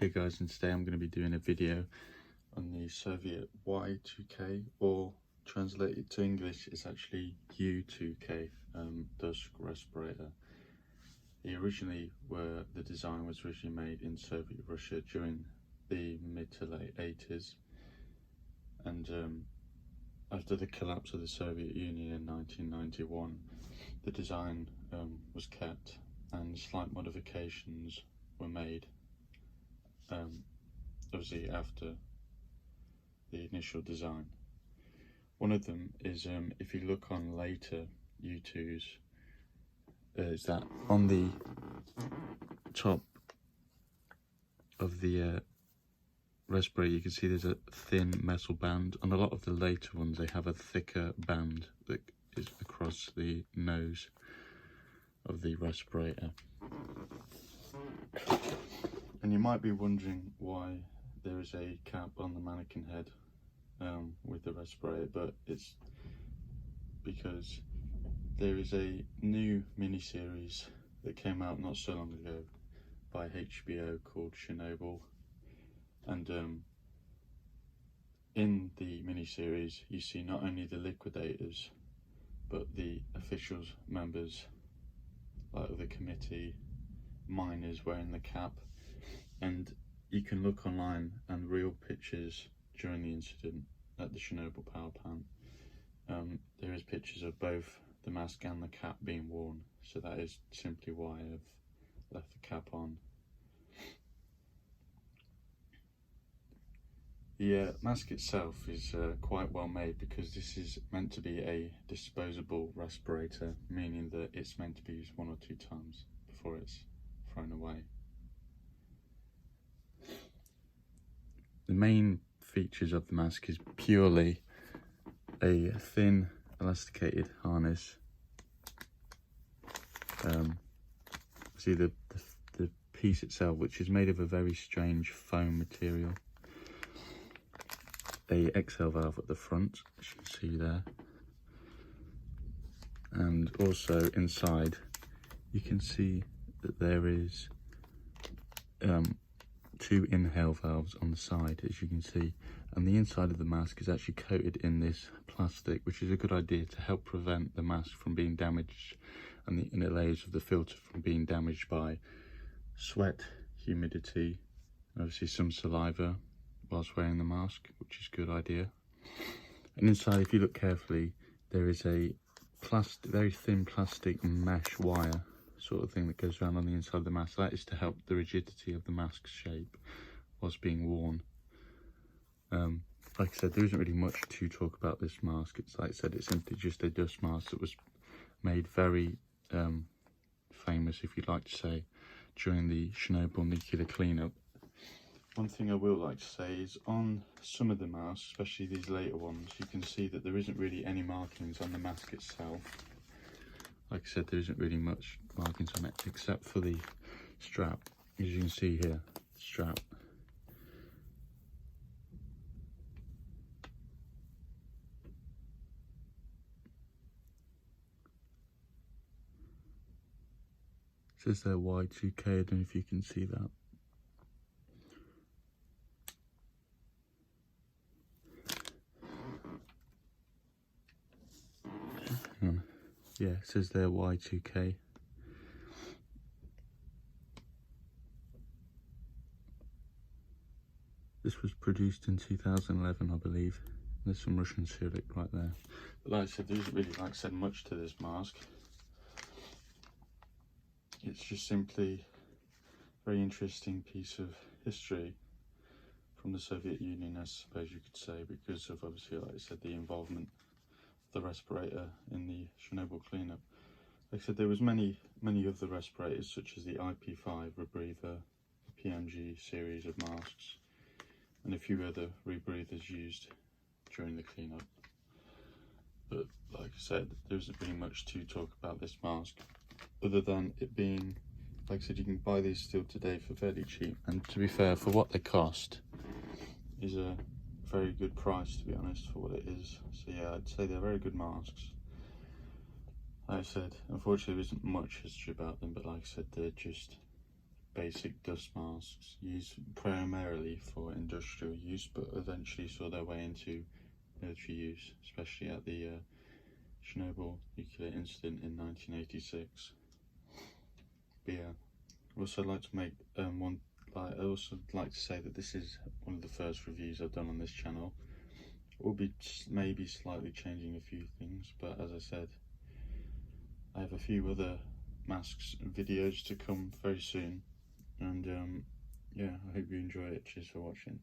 Hey guys, and today I'm going to be doing a video on the Soviet Y-2K, or translated to English it's actually U-2K dusk respirator. The design was originally made in Soviet Russia during the mid to late 80s, and after the collapse of the Soviet Union in 1991, the design was kept and slight modifications were made. Obviously after the initial design. One of them is, if you look on later U2s, is that on the top of the respirator you can see there's a thin metal band. On a lot of the later ones they have a thicker band that is across the nose of the respirator. And you might be wondering why there is a cap on the mannequin head with the respirator, but it's because there is a new mini-series that came out not so long ago by HBO called Chernobyl, and in the mini-series you see not only the liquidators but the officials, members like of the committee, miners wearing the cap. And you can look online and real pictures during the incident at the Chernobyl power plant. There is pictures of both the mask and the cap being worn, so that is simply why I've left the cap on. The mask itself is quite well made, because this is meant to be a disposable respirator, meaning that it's meant to be used 1 or 2 times before it's thrown away. The main features of the mask is purely a thin elasticated harness. See the piece itself, which is made of a very strange foam material. A exhale valve at the front, as you can see there, and also inside you can see that there is 2 inhale valves on the side, as you can see, and the inside of the mask is actually coated in this plastic, which is a good idea to help prevent the mask from being damaged and the inner layers of the filter from being damaged by sweat, humidity, and obviously some saliva whilst wearing the mask, which is a good idea. And inside, if you look carefully, there is a very thin plastic mesh wire sort of thing that goes around on the inside of the mask. That is to help the rigidity of the mask's shape whilst being worn. Like I said, there isn't really much to talk about this mask. It's like I said, it's simply just a dust mask that was made very famous, if you'd like to say, during the Chernobyl nuclear cleanup. One thing I will like to say is on some of the masks, especially these later ones, you can see that there isn't really any markings on the mask itself. Like I said, there isn't really much markings on it except for the strap. As you can see here, the strap. It says there Y2K, I don't know if you can see that. Yeah, it says there Y2K. This was produced in 2011, I believe. There's some Russian Cyrillic right there. But like I said, there isn't really, like I said, much to this mask. It's just simply a very interesting piece of history from the Soviet Union, I suppose you could say, because of, obviously, like I said, the involvement of the respirator in the Chernobyl cleanup. Like I said, there was many of the respirators, such as the IP5 rebreather, the PMG series of masks, and a few other rebreathers used during the cleanup. But like I said, there isn't really much to talk about this mask, other than it being, like I said, you can buy these still today for fairly cheap, and to be fair, for what they cost is a very good price, to be honest, for what it is. So yeah, I'd say they're very good masks. Like I said, unfortunately there isn't much history about them, but like I said, they're just basic dust masks used primarily for industrial use, but eventually saw their way into military use, especially at the Chernobyl nuclear incident in 1986. But yeah, I'd also like to make I also like to say that this is one of the first reviews I've done on this channel. We'll be maybe slightly changing a few things, but as I said, I have a few other masks videos to come very soon, and yeah, I hope you enjoy it. Cheers for watching.